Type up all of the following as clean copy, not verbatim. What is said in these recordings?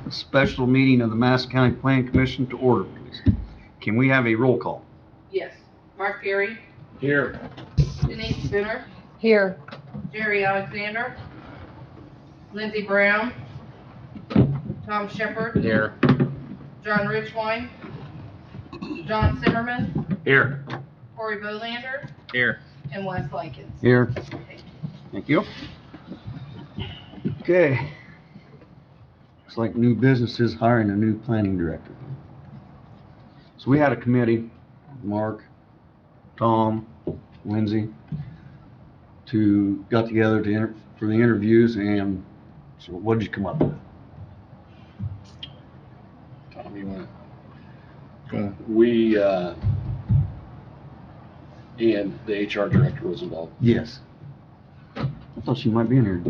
special meeting of the Madison County Planning Commission to order, please. Can we have a roll call? Yes. Mark Perry. Here. Denise Spooner. Here. Jerry Alexander. Lindsey Brown. Tom Shepard. Here. John Richwine. John Zimmerman. Here. Corey Bolander. Here. And Wes Likens. Here. Thank you. Okay. Looks like new business is hiring a new planning director. So we had a committee, Mark, Tom, Lindsay, got together for the interviews, and so what did you come up with? Tom, you want to? We, and the HR director was involved. Yes. I thought she might be in here.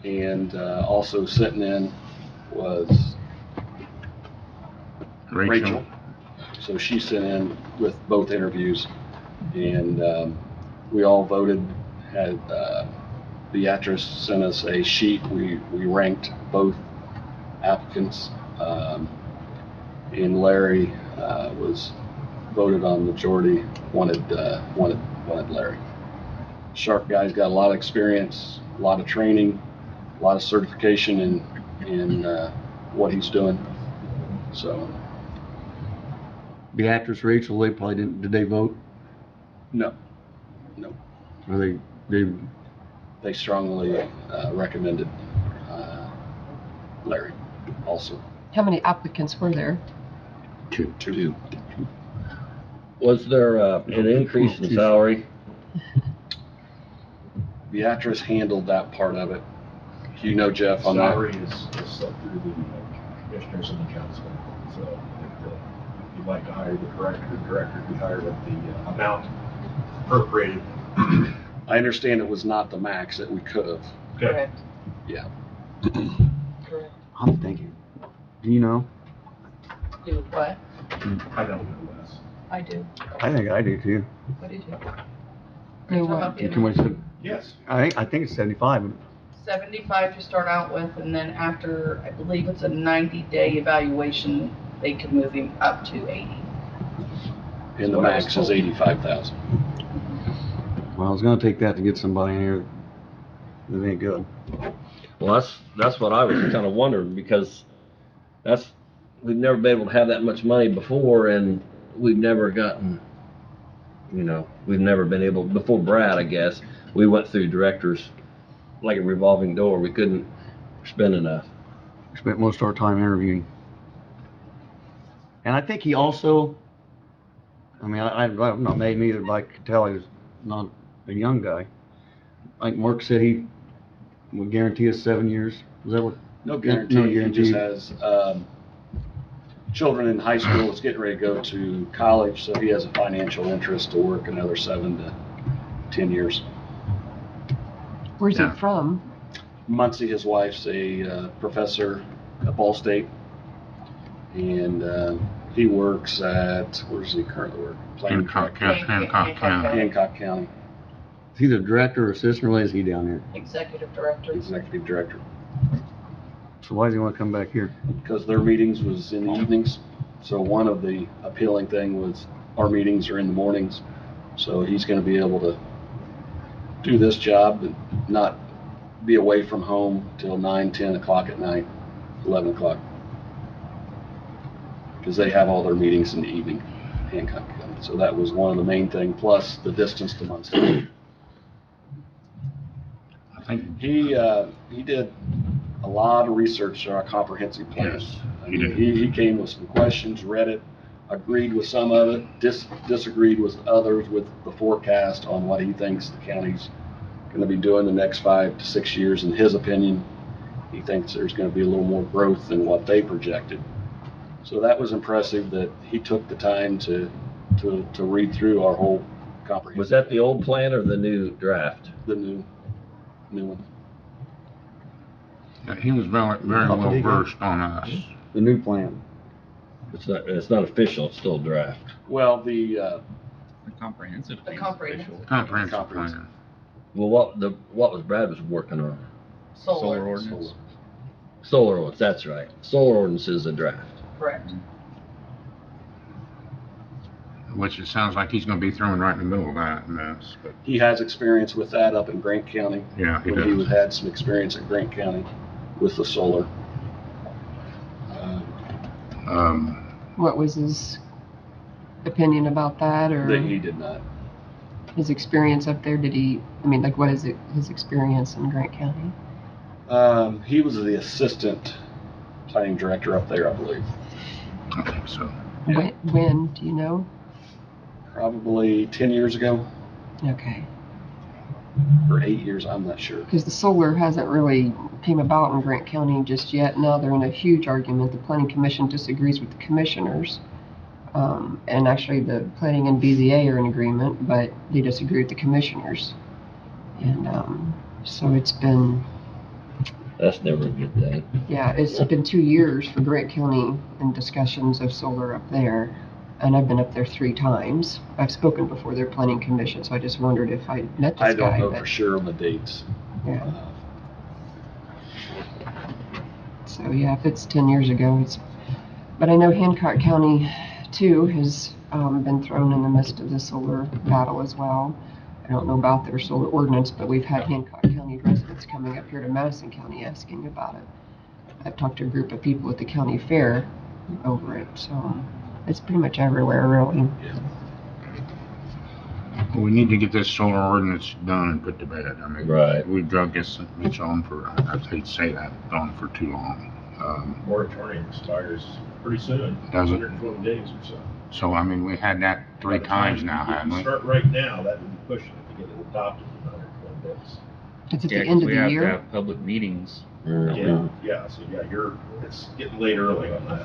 And also sitting in was Rachel. So she sent in with both interviews, and we all voted. Had Beatrice sent us a sheet. We ranked both applicants, and Larry was voted on majority. Wanted Larry. Sharp guy's got a lot of experience, a lot of training, a lot of certification in what he's doing. So. Beatrice, Rachel, they probably didn't. Did they vote? No. Or they strongly recommended Larry also. How many applicants were there? Two. Was there an increase in salary? Beatrice handled that part of it. You know, Jeff, on that. Salary is set through the commissioners and the council. So if you'd like to hire the director be hired at the amount appropriated. I understand it was not the max that we could have. Okay. Correct. Yeah. Correct. I'm thinking. Do you know? Do what? I don't know less. I do. I think I do too. What did you? Are you No, talking what? about the Too much. Yes. I think it's 75. 75 to start out with, and then after, I believe it's a 90-day evaluation, they can move him up to 80. And the max is 85,000. Well, I was gonna take that to get somebody in here that ain't good. Well, that's what I was kind of wondering, because we've never been able to have that much money before, and we've never gotten, we've never been able, before Brad, I guess, we went through directors like a revolving door. We couldn't spend enough. We spent most of our time interviewing. And I think he also, I'm not made either, but I could tell he was not a young guy. Like Mark said, he would guarantee us 7 years. Is that what? No guarantee. No He guarantee. just has children in high school that's getting ready to go to college, so he has a financial interest to work another 7 to 10 years. Where's he from? Muncie, his wife's a professor at Ball State, and he works at, where does he currently work? Hancock County. Hancock County, Is he the director or assistant, or what is he down there? Executive director. executive director. So why does he want to come back here? Because their meetings was in the evenings, so one of the appealing thing was our meetings are in the mornings, so he's going to be able to do this job and not be away from home till 9, 10 o'clock at night, 11 o'clock. Because they have all their meetings in the evening, Hancock County. So that was one of the main things, plus the distance to Muncie. I think He did a lot of research on our comprehensive plan. Yes, I he mean, did. he came with some questions, read it, agreed with some of it, disagreed with others with the forecast on what he thinks the county's going to be doing the next 5 to 6 years. In his opinion, he thinks there's going to be a little more growth than what they projected. So that was impressive that he took the time to read through our whole comprehensive. Was that the old plan or the new draft? The new one? he was very well versed on us. The new plan. It's not official, it's still a draft. Well, the Comprehensive. The comprehensive. Comprehensive plan. Well, what was Brad was working on? Solar. ordinance. Solar ordinance, that's right. Solar ordinance is a draft. Correct. Which it sounds like he's gonna be thrown right in the middle of that mess, but He has experience with that up in Grant County. yeah, he When he does. had some experience in Grant County with the solar. What was his opinion about that, or That he did not. his experience up there? Did he, I mean, like, what is it, his experience in Grant County? He was the assistant planning director up there, I believe. Okay, so When, do you know? Probably 10 years ago, Okay. or 8 years, I'm not sure. Because the solar hasn't really came about in Grant County just yet. Now they're in a huge argument. The planning commission disagrees with the commissioners. And actually the planning and BZA are in agreement, but they disagree with the commissioners. And so it's been, That's never a good day. yeah, it's been 2 years for Grant County in discussions of solar up there. And I've been up there 3 times. I've spoken before their planning commission, so I just wondered if I met this I guy. don't know but- for sure on the dates. Yeah. So yeah, if it's 10 years ago, it's. But I know Hancock County too has been thrown in the midst of the solar battle as well. I don't know about their solar ordinance, but we've had Hancock County residents coming up here to Madison County asking about it. I've talked to a group of people at the county fair over it, so it's pretty much everywhere, really. we need to get this solar ordinance done and put to bed. I mean, Right. we've drug this on for, I hate to say that, on for too long. Moratorium expires pretty soon, Does it? 120 days or so. So, I mean, we had that 3 times now, If you haven't we? start right now, that would be pushing it to get it adopted in 120 days. It's at Yeah, the 'cause end of we the have to year. have public meetings. It's getting late early on that.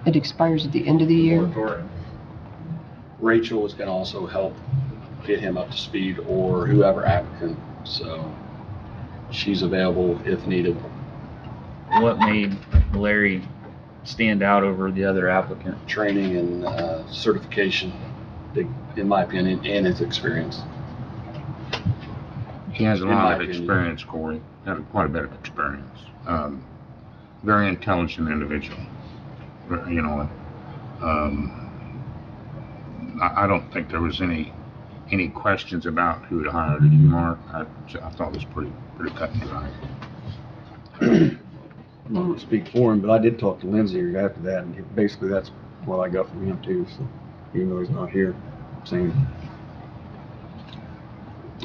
It expires at the end of the year. Moratorium. Rachel was going to also help get him up to speed, or whoever applicant, so she's available if needed. What made Larry stand out over the other applicant? Training and certification, in my opinion, and his experience. He has a In lot my of opinion. experience, Corey. Had quite a bit of experience. Very intelligent individual. You know, I don't think there was any questions about who to hire. Did you, Mark? I thought it was pretty cut and dry. I'm not gonna speak for him, but I did talk to Lindsay after that, and basically that's what I got from him too, so, even though he's not here, same.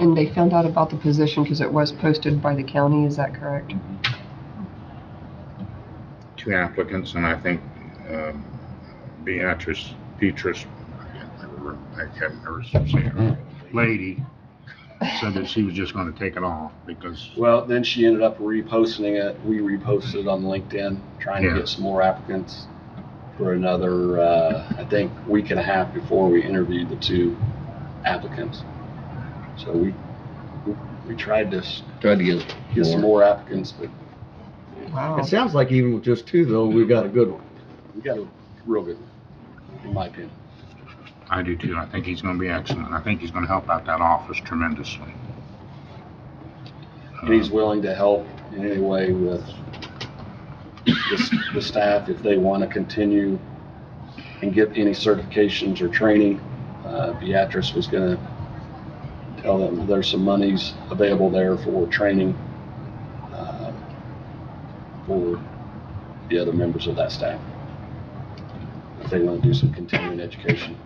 And they found out about the position because it was posted by the county, is that correct? 2 applicants, and I think Beatrice, I can't remember say her lady, said that she was just going to take it off because Well, then she ended up reposting it. We reposted it on LinkedIn, trying Yeah. to get some more applicants for another, I think, week and a half before we interviewed the 2 applicants. So we tried to Tried to get get some more applicants, but Wow. It sounds like even with just 2 though, we've got a good one. we got a real good one, in my opinion. I do too. I think he's going to be excellent. I think he's going to help out that office tremendously. And he's willing to help in any way with the staff if they want to continue and get any certifications or training. Beatrice was going to tell them there's some monies available there for training for the other members of that staff if they want to do some continuing education.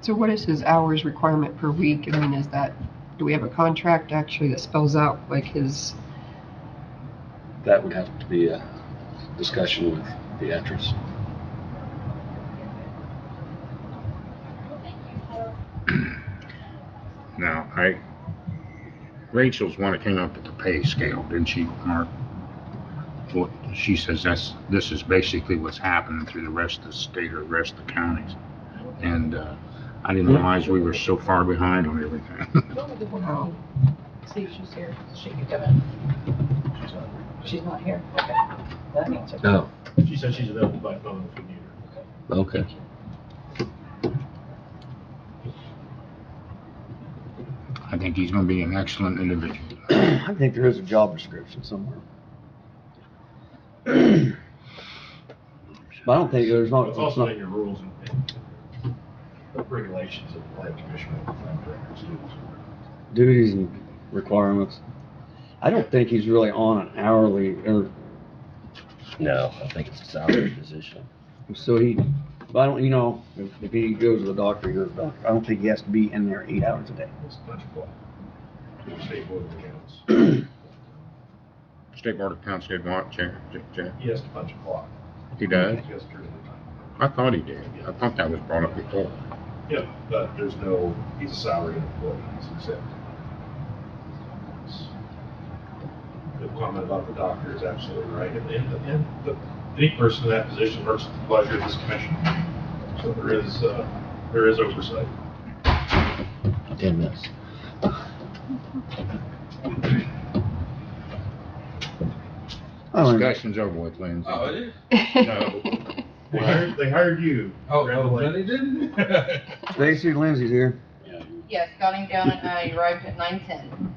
So what is his hours requirement per week? I mean, is that, do we have a contract actually that spells out like his, That would have to be a discussion with Beatrice. Now, Rachel's one that came up with the pay scale, didn't she, Mark? What she says this is basically what's happening through the rest of the state or the rest of the counties, and I didn't realize we were so far behind on everything. wow. See if she's here. She can come in. She's not here. Okay. That answers. Oh, She said she's available by phone if we need her. okay. I think he's going to be an excellent individual. I think there is a job description somewhere. But I don't think there's not, It's it's also not, in your rules and regulations of the plan commission and the plan directors too. duties and requirements. I don't think he's really on an hourly, or, No, I think it's a salary position. so but I don't, if he goes to the doctor, he goes to the doctor. I don't think he has to be in there 8 hours a day. It's a bunch of clock. State board of accounts. State Board of Accounts did what, Jack? He has to punch a clock. He does? He has to turn the time. I thought he did. I thought that was brought up before. Yeah, but he's a salaried employee, he's exempt. The comment about the doctor is absolutely right, and any person in that position works at the pleasure of this commission. So there is oversight. 10 minutes. Discussion's over with, Lindsay. Oh, it is? No. They hired you. Oh, really didn't? Stacy, Lindsay's here. Yeah, Yes, got him down and I arrived at 9:10.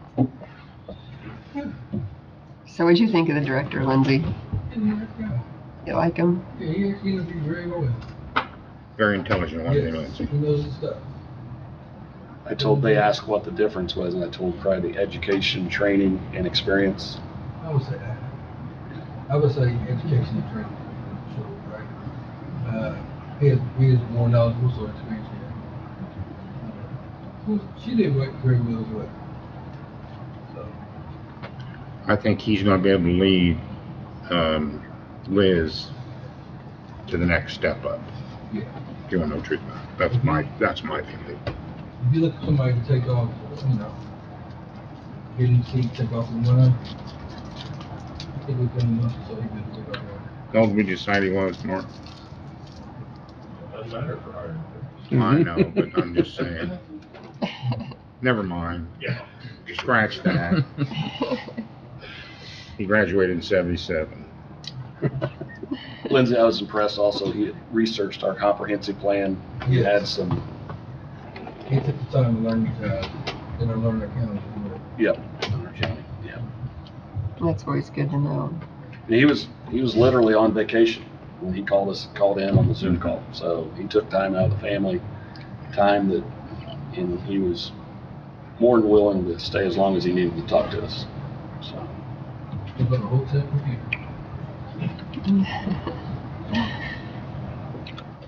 So what'd you think of the director, Lindsay? You like him? Yeah, he interviewed very well. Very intelligent one, Yes, Lindsay. he knows his stuff. they asked what the difference was, and I told probably the education, training, and experience. I would say that. I would say education and training, sure, right? He is more knowledgeable, so experience here. She did very well as well. So, I think he's gonna be able to lead, Liz to the next step up. yeah. If you want to know the truth about it. That's my feeling. If you look for somebody to take off, getting seat, take off the line, I think we've been enough, so he could take off the line. Don't we decide he was, Mark? Doesn't matter for hiring. I know, but I'm just saying. Never mind. Yeah. Scratch that. He graduated in '77. Lindsay, I was impressed also, he had researched our comprehensive plan. He Yes. had some, He took the time to learn, learn their county. yep, Hunter County, yeah. That's always good to know. He was literally on vacation when he called in on the Zoom call. So he took time out of the family, and he was more than willing to stay as long as he needed to talk to us. So. He's got a whole set of you.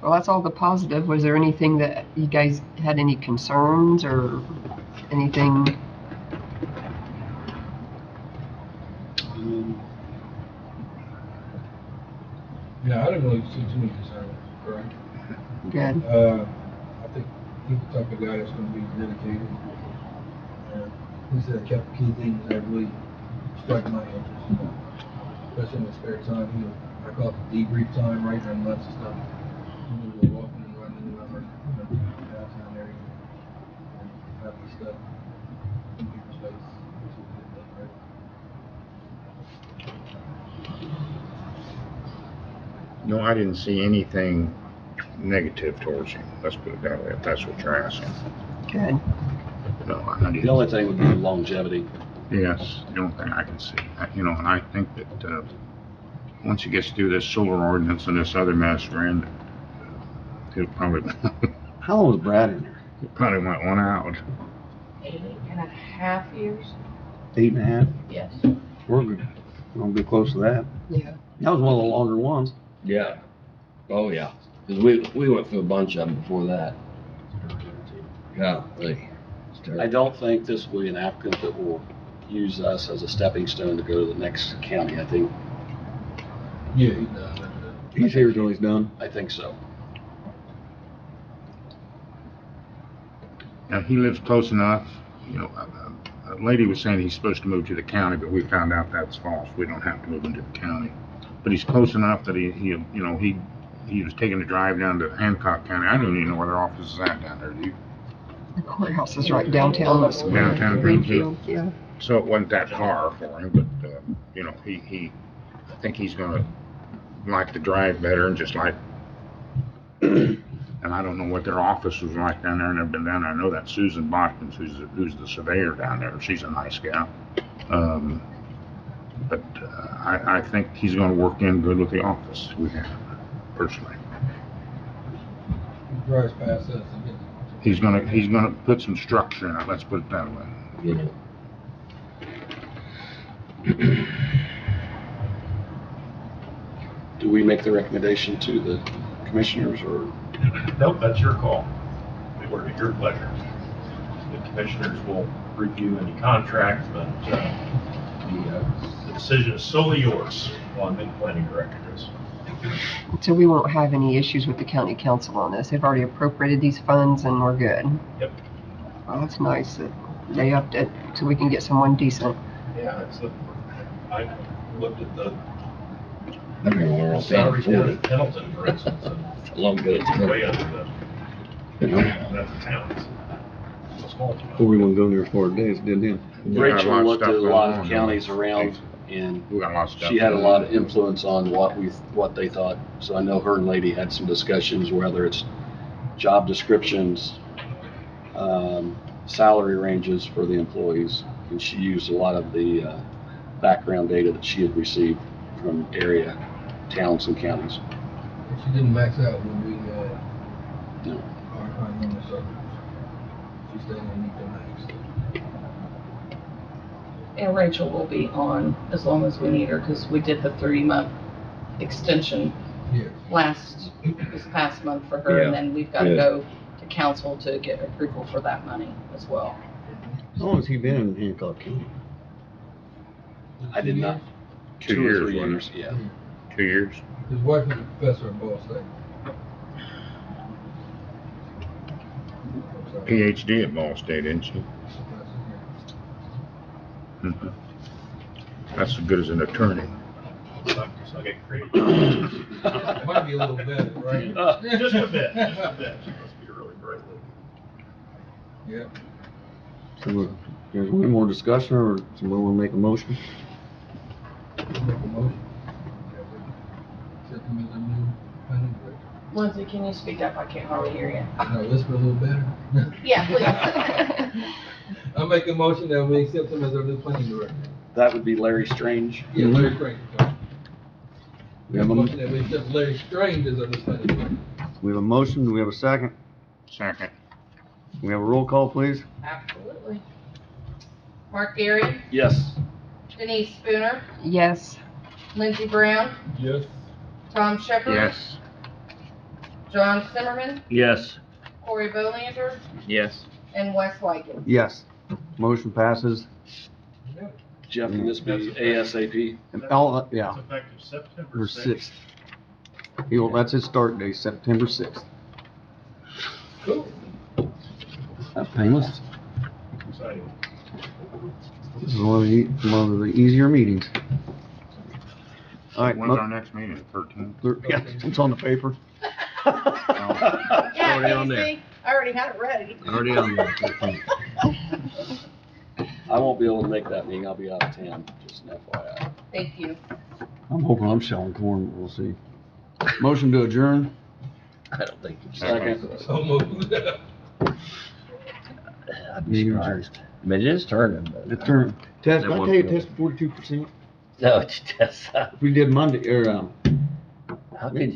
Well, that's all the positive. Was there anything that you guys had any concerns or anything? No, I didn't really see too many concerns, correct? Good. I think he's the type of guy that's gonna be dedicated. He said a couple key things that really struck my interest, especially in his spare time. I call it the debrief time, right, and lots of stuff. We'll go walking and running around, downtown area, and have the stuff in people's face, which is a good thing, right? No, I didn't see anything negative towards him. Let's put it that way, if that's what you're asking. Good. No, I The didn't. only thing would be longevity. Yes, the only thing I can see. And I think that, once he gets through this solar ordinance and this other mess we're in, he'll probably, How long was Brad in there? he probably went one out. 8.5 years? 8.5? Yes. We're good. We'll be close to that. Yeah. That was one of the longer ones. Yeah. Oh, yeah. 'Cause we went through a bunch of them before that. Golly. It's I terrible. don't think this will be an applicant that will use us as a stepping stone to go to the next county. I think Yeah, he's done. He's here till he's done. so. Now, he lives close enough, a lady was saying he's supposed to move to the county, but we found out that's false. We don't have to move into the county. But he's close enough that he was taking a drive down to Hancock County. I don't even know where their office is at down there, do you? The courthouse is right downtown. Downtown Greenfield. Yeah. So it wasn't that far for him, but, I think he's gonna like the drive better and just like, and I don't know what their office was like down there, and I've been down there. I know that Susan Botkins, who's the surveyor down there, she's a nice gal. But I think he's gonna work in good with the office we have. personally. He drives past us and He's gonna put some structure in it, let's put it that way. Yeah. Do we make the recommendation to the commissioners or? Nope, that's your call. We work at your pleasure. The commissioners will review any contract, but the decision is solely yours on the planning director is. So we won't have any issues with the county council on this. They've already appropriated these funds and we're good. Yep. Well, that's nice that they upped it so we can get someone decent. Yeah, I looked at the Everywhere else. salaries down in Pendleton, for instance, and Long good. it's way under that's a town. It's a small town. Before we want to go there 4 days, did them. We got a lot Rachel of looked at stuff a going lot on of there. counties around and We got a lot of stuff. she had a going lot on. of influence on what they thought. So I know her and Lady had some discussions, whether it's job descriptions, salary ranges for the employees. And she used a lot of the background data that she had received from area towns and counties. she didn't max out when we, No. our number, so she stayed underneath the max. And Rachel will be on as long as we need her, because we did the 3-month extension Yes. this past month for her, Yeah. and then we've got to Yeah. go to council to get approval for that money as well. How long has he been in Hancock County? I did not. 2 2 or years, 3 wasn't years, it? yeah. 2 years. His wife is a professor at Ball State. So, PhD at Ball State, isn't she? Mhm. That's as good as an attorney. So I get creative. Might be a little better, right? Just a bit, just a bit. She must be really bright. Yeah. So, there's any more discussion or somebody want to make a motion? Make a motion. Accept him as a new planning director. Lindsay, can you speak up? I can't hardly hear you. No, whisper a little better. Yeah, please. I make a motion that we accept him as our new planning director. That would be Larry Strange. Yeah, Larry Strange. sorry. We have a, Motion that we accept Larry Strange as our new planning director. we have a motion, do we have a second? Second. We have a roll call, please? Absolutely. Mark Gary, Yes. Denise Spooner, Yes. Lindsey Brown, Yes. Tom Shepherd. Yes. John Zimmerman, Yes. Corey Bolander, Yes. and Wes Wyken. Yes. Motion passes. Jeff, can this be ASAP? And all, yeah, It's effective September or 6th. 6th. That's his start date, September 6th. Cool. That's painless. Exciting. This is one of the easier meetings. All right, When's our next meeting? 13th? yeah, it's on the paper. Yeah, Already on can you there. see? I already had it ready. Already on there. I won't be able to make that meeting. I'll be out of town, just an FYI. Thank you. I'm hoping I'm shelling corn, but we'll see. Motion to adjourn. I don't think it's. Second. So moved. I'd be surprised. I mean, it is turning, but. The turn. Test, That I one tell you, field. test 42%. No, it's just, We did Monday, or, how could you?